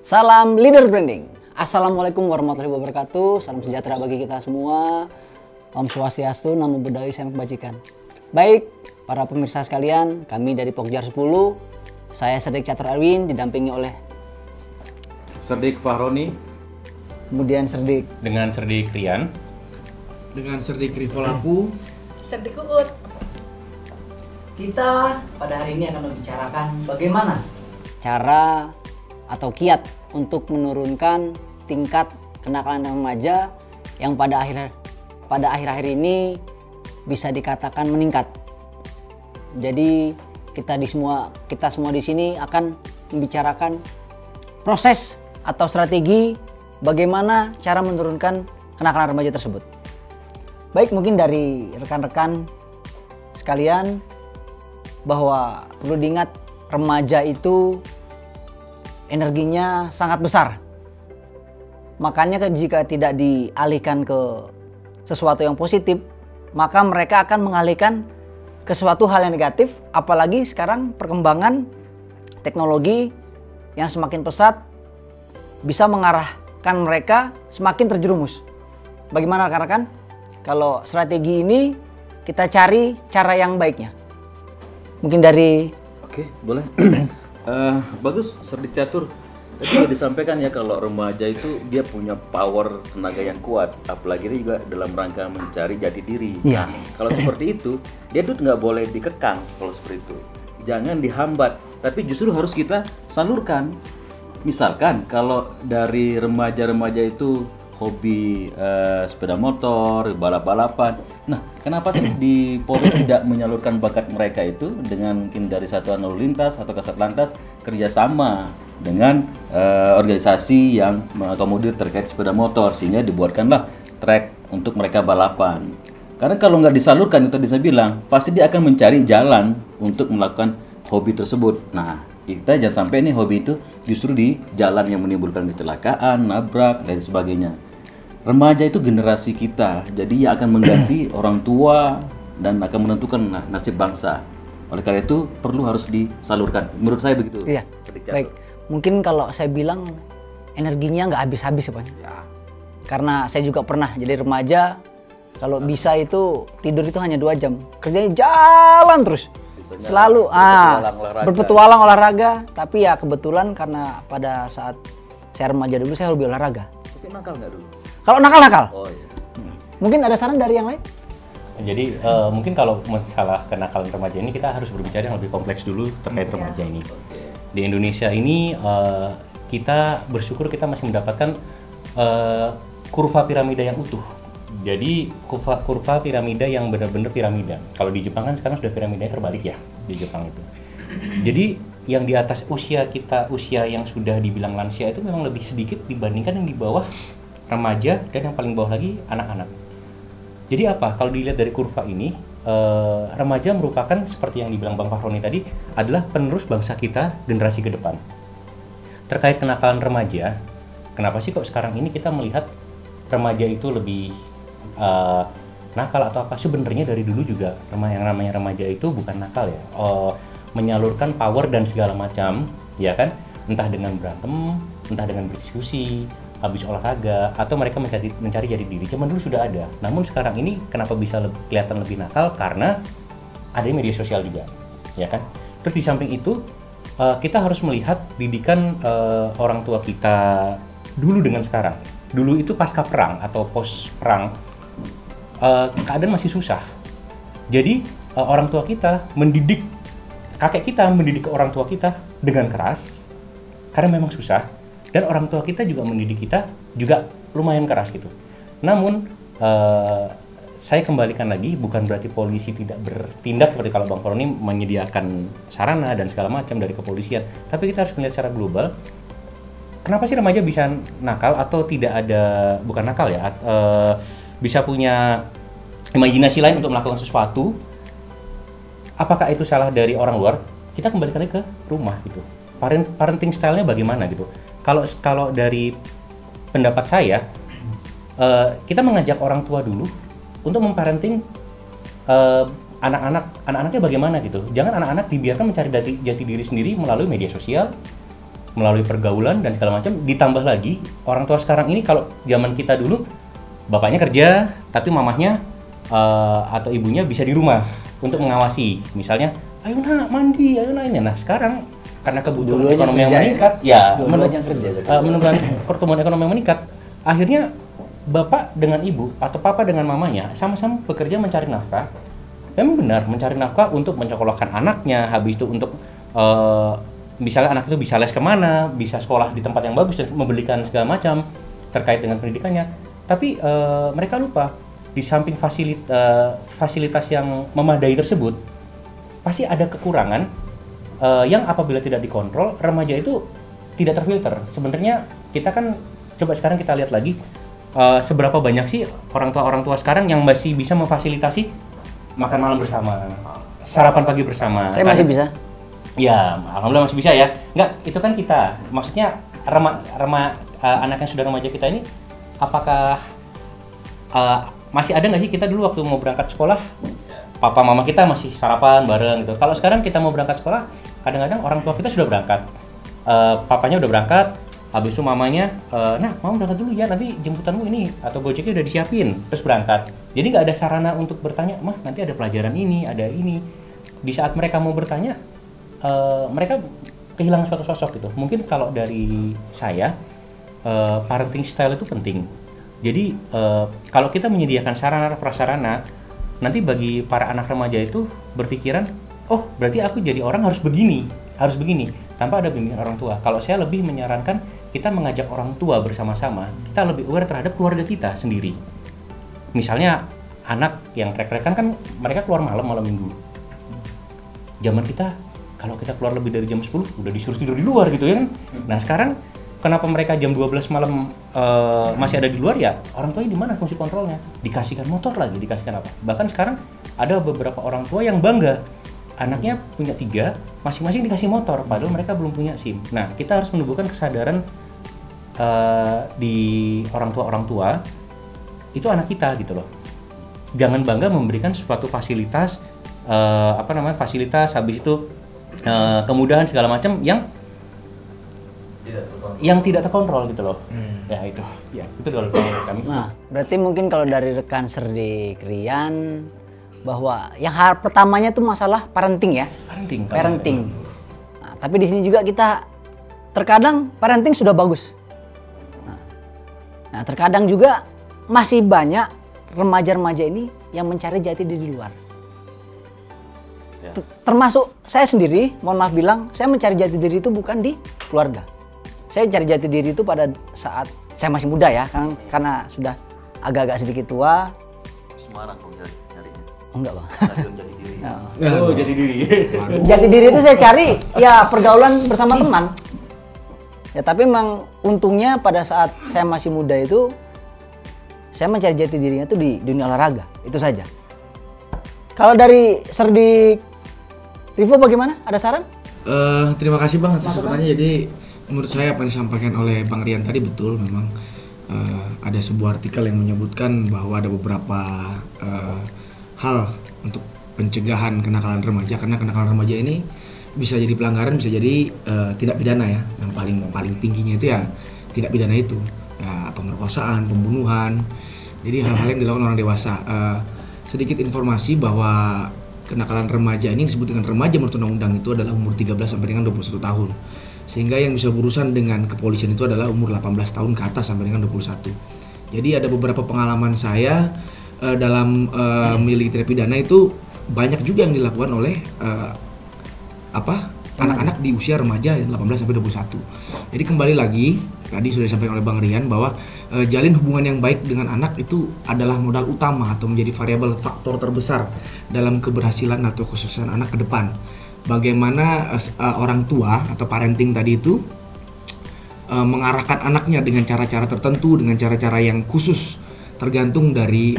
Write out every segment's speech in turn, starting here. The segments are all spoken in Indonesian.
Salam leader branding. Assalamualaikum warahmatullahi wabarakatuh. Salam sejahtera bagi kita semua. Om Swastiastu, Namo Buddhaya, Salam Kebajikan. Baik, para pemirsa sekalian, kami dari Pokjar 10. Saya Serdik Catur Arwin didampingi oleh Serdik Fahroni. kemudian Serdik dengan Serdik Rian, dengan Serdik Rivolaku, Serdik Uut. Kita pada hari ini akan membicarakan bagaimana cara atau kiat untuk menurunkan tingkat kenakalan remaja yang pada akhir-akhir ini bisa dikatakan meningkat. Jadi kita semua di sini akan membicarakan proses atau strategi bagaimana cara menurunkan kenakalan remaja tersebut. Baik, mungkin dari rekan-rekan sekalian bahwa perlu diingat remaja itu energinya sangat besar. Makanya jika tidak dialihkan ke sesuatu yang positif, maka mereka akan mengalihkan ke suatu hal yang negatif. Apalagi sekarang perkembangan teknologi yang semakin pesat bisa mengarahkan mereka semakin terjerumus. Bagaimana rekan-rekan? Kalau strategi ini kita cari cara yang baiknya. Mungkin dari Oke, boleh. Bagus, Serdik Catur. Tadi juga disampaikan ya kalau remaja itu dia punya power tenaga yang kuat, apalagi dia juga dalam rangka mencari jati diri. Iya. Nah, kalau seperti itu, dia tuh nggak boleh dikekang kalau seperti itu. Jangan dihambat, tapi justru harus kita salurkan. Misalkan kalau dari remaja-remaja itu hobi sepeda motor, balap-balapan. Nah, kenapa sih di Polri tidak menyalurkan bakat mereka itu dengan mungkin dari satuan lalu lintas atau kasat lantas kerjasama dengan organisasi yang mengakomodir terkait sepeda motor sehingga dibuatkanlah trek untuk mereka balapan. Karena kalau nggak disalurkan, itu bisa bilang pasti dia akan mencari jalan untuk melakukan hobi tersebut. Nah, kita jangan sampai nih hobi itu justru di jalan yang menimbulkan kecelakaan, nabrak, dan sebagainya. Remaja itu generasi kita, jadi yang akan mengganti orang tua dan akan menentukan nasib bangsa. Oleh karena itu perlu harus disalurkan. Menurut saya begitu. Iya. Baik, mungkin kalau saya bilang energinya nggak habis-habis ya Pak. Ya. Karena saya juga pernah jadi remaja, kalau bisa itu tidur itu hanya 2 jam, kerjanya jalan terus. Sisanya Selalu berpetualang olahraga, tapi ya kebetulan karena pada saat saya remaja dulu saya hobi olahraga. Tapi nakal nggak dulu? Kalau nakal. Oh iya. Mungkin ada saran dari yang lain? Jadi mungkin kalau masalah kenakalan remaja ini kita harus berbicara yang lebih kompleks dulu terkait remaja ini. Di Indonesia ini kita bersyukur kita masih mendapatkan kurva piramida yang utuh. Jadi kurva piramida yang benar-benar piramida. Kalau di Jepang kan sekarang sudah piramidanya terbalik ya di Jepang itu. Jadi yang di atas usia kita, usia yang sudah dibilang lansia itu memang lebih sedikit dibandingkan yang di bawah remaja dan yang paling bawah lagi anak-anak. Jadi apa? Kalau dilihat dari kurva ini, remaja merupakan seperti yang dibilang Bang Fahroni tadi adalah penerus bangsa kita generasi ke depan. Terkait kenakalan remaja, kenapa sih kok sekarang ini kita melihat remaja itu lebih nakal atau apa? Sebenarnya dari dulu juga yang namanya remaja itu bukan nakal ya, menyalurkan power dan segala macam, ya kan? Entah dengan berantem, entah dengan berdiskusi, habis olahraga, atau mereka mencari jati diri. Zaman dulu sudah ada. Namun sekarang ini kenapa bisa kelihatan lebih nakal? Karena ada media sosial juga, ya kan? Terus di samping itu kita harus melihat didikan orang tua kita dulu dengan sekarang. Dulu itu pasca perang atau pos perang, keadaan masih susah. Jadi orang tua kita mendidik, kakek kita mendidik orang tua kita dengan keras karena memang susah, dan orang tua kita juga mendidik kita juga lumayan keras gitu. Namun saya kembalikan lagi, bukan berarti polisi tidak bertindak seperti kalau Bang Fahroni menyediakan sarana dan segala macam dari kepolisian, tapi kita harus melihat secara global. Kenapa sih remaja bisa nakal atau tidak ada, bukan nakal ya, bisa punya imajinasi lain untuk melakukan sesuatu? Apakah itu salah dari orang luar? Kita kembalikan lagi ke rumah gitu. Parenting style-nya bagaimana gitu. Kalau dari pendapat saya, kita mengajak orang tua dulu untuk memparenting anak-anaknya bagaimana gitu. Jangan anak-anak dibiarkan mencari jati diri sendiri melalui media sosial, melalui pergaulan dan segala macam. Ditambah lagi orang tua sekarang ini, kalau zaman kita dulu bapaknya kerja tapi mamahnya atau ibunya bisa di rumah untuk mengawasi, misalnya ayo nak mandi, ayo nak ini. Nah sekarang karena kebutuhan Dua-duanya ekonomi yang kerja, meningkat, ya Dua-duanya kerja. menurut pertumbuhan ekonomi yang meningkat, akhirnya bapak dengan ibu atau papa dengan mamanya sama-sama bekerja mencari nafkah. Memang benar mencari nafkah untuk menyekolahkan anaknya, habis itu untuk misalnya anak itu bisa les kemana, bisa sekolah di tempat yang bagus dan membelikan segala macam terkait dengan pendidikannya. Tapi mereka lupa di samping fasilitas yang memadai tersebut pasti ada kekurangan yang apabila tidak dikontrol remaja itu tidak terfilter. Sebenarnya kita kan coba sekarang kita lihat lagi seberapa banyak sih orang tua sekarang yang masih bisa memfasilitasi makan malam bersama, sarapan pagi bersama. Saya masih bisa. Ya, alhamdulillah masih bisa ya. Enggak, itu kan kita. Maksudnya anak yang sudah remaja kita ini, apakah masih ada nggak sih kita dulu waktu mau berangkat sekolah, papa mama kita masih sarapan bareng gitu. Kalau sekarang kita mau berangkat sekolah, kadang-kadang orang tua kita sudah berangkat, papanya udah berangkat, habis itu mamanya, nah mau berangkat dulu ya, nanti jemputanmu ini atau gojeknya udah disiapin, terus berangkat. Jadi nggak ada sarana untuk bertanya, mah nanti ada pelajaran ini, ada ini. Di saat mereka mau bertanya, mereka kehilangan suatu sosok gitu. Mungkin kalau dari saya, parenting style itu penting. Jadi kalau kita menyediakan sarana prasarana, nanti bagi para anak remaja itu berpikiran, oh berarti aku jadi orang harus begini, tanpa ada bimbingan orang tua. Kalau saya lebih menyarankan kita mengajak orang tua bersama-sama, kita lebih aware terhadap keluarga kita sendiri. Misalnya anak yang trek-trekan kan mereka keluar malam minggu. Zaman kita, kalau kita keluar lebih dari jam 10, udah disuruh tidur di luar gitu ya kan. Nah sekarang, kenapa mereka jam 12 malam masih ada di luar ya? Orang tuanya di mana fungsi kontrolnya? Dikasihkan motor lagi, dikasihkan apa? Bahkan sekarang ada beberapa orang tua yang bangga anaknya punya 3, masing-masing dikasih motor, padahal mereka belum punya SIM. Nah, kita harus menumbuhkan kesadaran di orang tua itu anak kita gitu loh. Jangan bangga memberikan suatu fasilitas, fasilitas habis itu kemudahan segala macam yang tidak terkontrol gitu loh. Ya itu dulu kami. Nah, berarti mungkin kalau dari rekan Serdik Rian bahwa yang pertamanya itu masalah parenting ya. Parenting. Nah, tapi di sini juga kita terkadang parenting sudah bagus. Nah, terkadang juga masih banyak remaja-remaja ini yang mencari jati diri di luar. Ya. Termasuk saya sendiri, mohon maaf bilang, saya mencari jati diri itu bukan di keluarga. Saya cari jati diri itu pada saat saya masih muda ya, karena sudah agak-agak sedikit tua. Semarang kok nyarinya. Oh enggak bang. Jati diri. Oh, jati diri. Jati diri itu saya cari ya pergaulan bersama teman. Ya tapi memang untungnya pada saat saya masih muda itu saya mencari jati dirinya itu di dunia olahraga, itu saja. Kalau dari Serdik Rivo bagaimana? Ada saran? Terima kasih Bang atas pertanyaannya. Jadi menurut saya apa yang disampaikan oleh Bang Rian tadi betul. Memang ada sebuah artikel yang menyebutkan bahwa ada beberapa hal untuk pencegahan kenakalan remaja, karena kenakalan remaja ini bisa jadi pelanggaran, bisa jadi tindak pidana ya. Yang paling tingginya itu ya tindak pidana itu ya, pemerkosaan, pembunuhan. Jadi hal-hal yang dilakukan orang dewasa. Sedikit informasi bahwa kenakalan remaja ini disebut dengan remaja menurut undang-undang itu adalah umur 13 sampai dengan 21 tahun. Sehingga yang bisa berurusan dengan kepolisian itu adalah umur 18 tahun ke atas sampai dengan 21. Jadi ada beberapa pengalaman saya dalam memiliki tindak pidana itu banyak juga yang dilakukan oleh anak-anak di usia remaja 18 sampai 21. Jadi kembali lagi tadi sudah disampaikan oleh Bang Rian bahwa jalin hubungan yang baik dengan anak itu adalah modal utama atau menjadi variabel faktor terbesar dalam keberhasilan atau kesuksesan anak ke depan. Bagaimana orang tua atau parenting tadi itu mengarahkan anaknya dengan cara-cara tertentu, dengan cara-cara yang khusus tergantung dari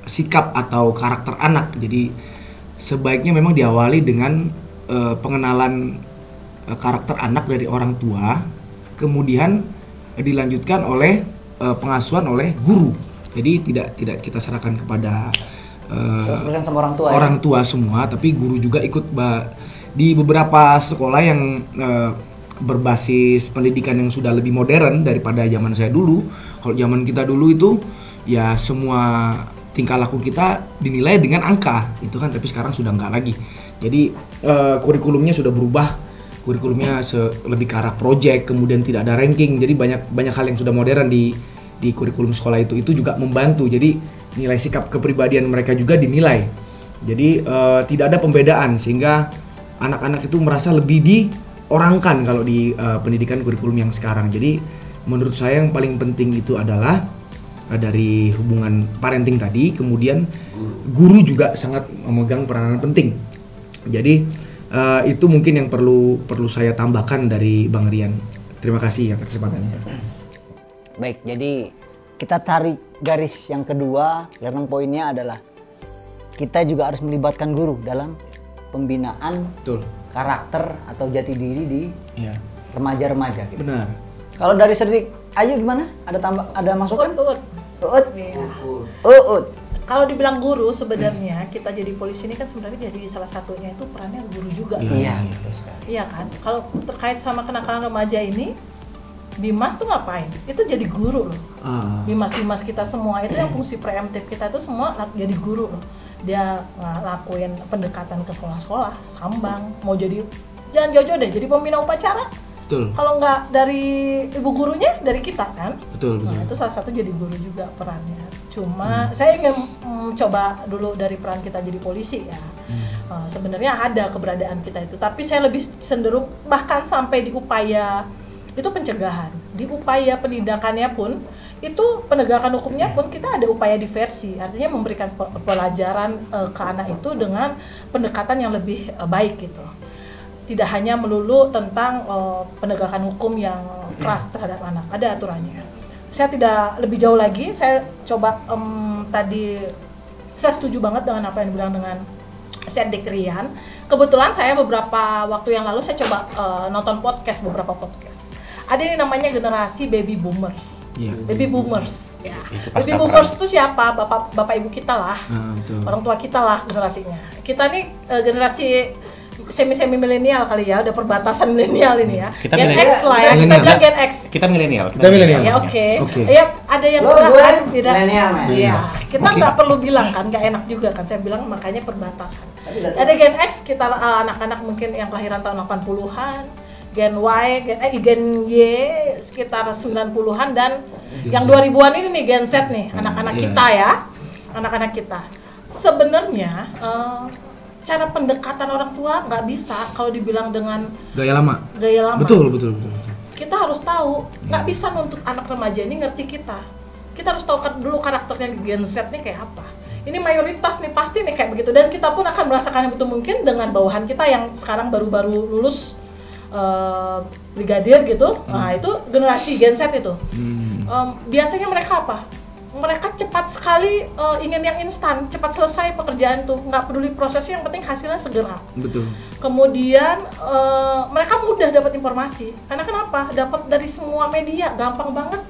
sikap atau karakter anak. Jadi sebaiknya memang diawali dengan pengenalan karakter anak dari orang tua, kemudian dilanjutkan oleh pengasuhan oleh guru. Jadi tidak kita serahkan kepada 100% sama orang tua orang tua semua, tapi guru juga ikut di beberapa sekolah yang berbasis pendidikan yang sudah lebih modern daripada zaman saya dulu. Kalau zaman kita dulu itu ya semua tingkah laku kita dinilai dengan angka itu kan, tapi sekarang sudah enggak lagi. Jadi kurikulumnya sudah berubah, kurikulumnya lebih ke arah project, kemudian tidak ada ranking. Jadi banyak hal yang sudah modern di kurikulum sekolah itu juga membantu. Jadi nilai sikap kepribadian mereka juga dinilai. Jadi tidak ada pembedaan sehingga anak-anak itu merasa lebih diorangkan kalau di pendidikan kurikulum yang sekarang. Jadi menurut saya yang paling penting itu adalah dari hubungan parenting tadi, kemudian guru juga sangat memegang peranan penting. Jadi itu mungkin yang perlu saya tambahkan dari Bang Rian. Terima kasih atas kesempatannya. Baik, jadi kita tarik garis yang kedua, learning pointnya adalah kita juga harus melibatkan guru dalam pembinaan Betul. karakter atau jati diri di remaja-remaja. Gitu. Benar. Kalau dari Sedik, Ayu gimana? Ada masukan? Uut. Iya. Uut. Kalau dibilang guru sebenarnya kita jadi polisi ini kan sebenarnya jadi salah satunya itu perannya guru juga. Iya. Iya kan? Kalau terkait sama kenakalan remaja ini, Bimas tuh ngapain? Itu jadi guru loh. Bimas kita semua itu yang fungsi preemptif kita itu semua jadi guru loh. Dia lakuin pendekatan ke sekolah-sekolah, sambang, mau jadi jangan jauh-jauh deh, jadi pembina upacara. Betul. Kalau nggak dari ibu gurunya, dari kita kan. Betul. Nah, itu salah satu jadi guru juga perannya. Cuma saya ingin coba dulu dari peran kita jadi polisi ya. Sebenarnya ada keberadaan kita itu, tapi saya lebih cenderung bahkan sampai di upaya itu pencegahan, di upaya penindakannya pun itu penegakan hukumnya pun kita ada upaya diversi, artinya memberikan pelajaran ke anak itu dengan pendekatan yang lebih baik gitu. Tidak hanya melulu tentang penegakan hukum yang keras terhadap anak, ada aturannya. Saya tidak lebih jauh lagi, saya coba tadi saya setuju banget dengan apa yang dibilang dengan Sedik Rian. Kebetulan saya beberapa waktu yang lalu saya coba nonton beberapa podcast. Ada ini namanya generasi baby boomers. Baby boomers ya. Baby boomers itu siapa? Bapak ibu kita lah. Orang tua kita lah generasinya. Kita nih generasi semi milenial kali ya, udah perbatasan milenial ini ya. Kita Gen milenial. X lah ya, kita bilang Gen X. Kita milenial. Kita milenial. Ya oke. Ya ada yang bilang milenial. Iya. Kita nggak perlu bilang kan, nggak enak juga kan. Saya bilang makanya perbatasan. Ada Gen X, kita anak-anak mungkin yang kelahiran tahun 80-an. Gen Y, Gen Y sekitar 90-an dan yang 2000-an ini nih Gen Z nih, anak-anak kita ya. Anak-anak kita. Sebenarnya cara pendekatan orang tua nggak bisa kalau dibilang dengan Gaya lama. Betul. Kita harus tahu, nggak bisa nuntut anak remaja ini ngerti kita. Kita harus tahu dulu karakternya Gen Z nih kayak apa. Ini mayoritas nih pasti nih kayak begitu, dan kita pun akan merasakan yang betul mungkin dengan bawahan kita yang sekarang baru-baru lulus brigadir gitu. Nah itu generasi Gen Z itu. Biasanya mereka apa? Mereka cepat sekali ingin yang instan, cepat selesai pekerjaan tuh, nggak peduli prosesnya, yang penting hasilnya segera. Betul. Kemudian mereka mudah dapat informasi, karena kenapa? Dapat dari semua media, gampang banget,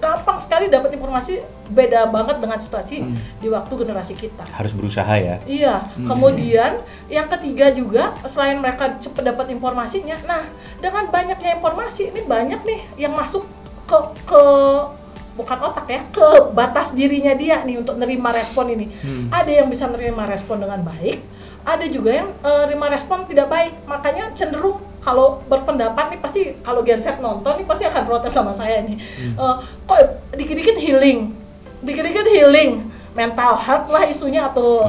gampang sekali dapat informasi. Beda banget dengan situasi di waktu generasi kita. Harus berusaha ya. Iya. Kemudian yang ketiga juga, selain mereka cepat dapat informasinya, nah dengan banyaknya informasi ini banyak nih yang masuk ke bukan otak ya, ke batas dirinya dia nih untuk nerima respon ini. Ada yang bisa nerima respon dengan baik, ada juga yang nerima respon tidak baik. Makanya cenderung kalau berpendapat nih pasti kalau Gen Z nonton nih pasti akan protes sama saya nih. Kok dikit-dikit healing, mental health lah isunya atau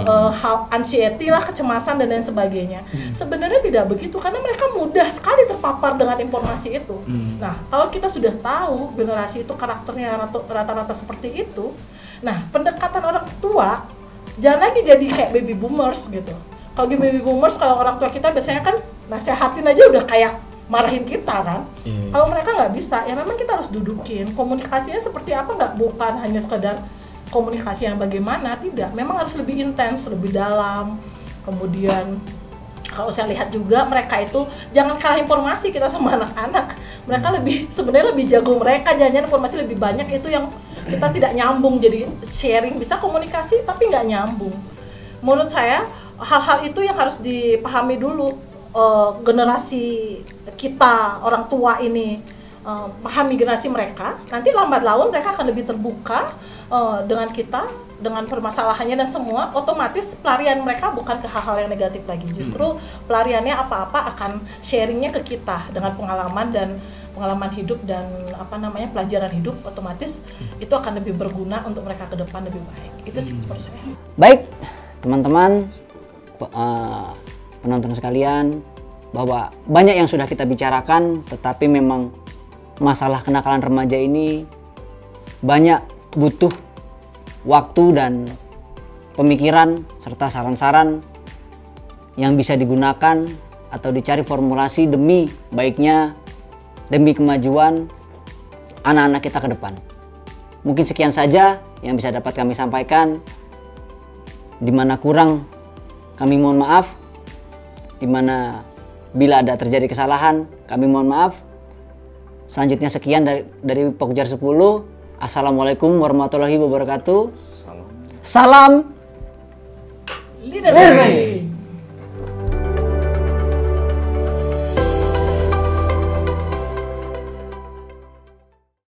anxiety lah, kecemasan dan lain sebagainya. Sebenarnya tidak begitu, karena mereka mudah sekali terpapar dengan informasi itu. Nah, kalau kita sudah tahu generasi itu karakternya rata-rata seperti itu, nah pendekatan orang tua jangan lagi jadi kayak baby boomers gitu. Kalau baby boomers, kalau orang tua kita biasanya kan nasehatin aja udah kayak marahin kita kan. Kalau mereka nggak bisa, ya memang kita harus dudukin komunikasinya seperti apa, bukan hanya sekedar komunikasi yang bagaimana, tidak, memang harus lebih intens, lebih dalam. Kemudian kalau saya lihat juga mereka itu jangan kalah informasi kita sama anak-anak. Mereka sebenarnya lebih jago, mereka jangan informasi lebih banyak, itu yang kita tidak nyambung. Jadi sharing bisa komunikasi tapi nggak nyambung. Menurut saya hal-hal itu yang harus dipahami dulu generasi kita orang tua ini pahami generasi mereka, nanti lambat laun mereka akan lebih terbuka dengan kita, dengan permasalahannya dan semua, otomatis pelarian mereka bukan ke hal-hal yang negatif lagi. Justru pelariannya apa-apa akan sharingnya ke kita dengan pengalaman hidup dan pelajaran hidup, otomatis itu akan lebih berguna untuk mereka ke depan lebih baik. Itu sih menurut saya. Baik, teman-teman penonton sekalian, bahwa banyak yang sudah kita bicarakan, tetapi memang masalah kenakalan remaja ini banyak butuh waktu dan pemikiran serta saran-saran yang bisa digunakan atau dicari formulasi demi baiknya, demi kemajuan anak-anak kita ke depan. Mungkin sekian saja yang bisa dapat kami sampaikan. Di mana kurang, kami mohon maaf. Di mana bila ada terjadi kesalahan, kami mohon maaf. Selanjutnya sekian dari Pokjar 10. Assalamualaikum warahmatullahi wabarakatuh. Salam. Leader.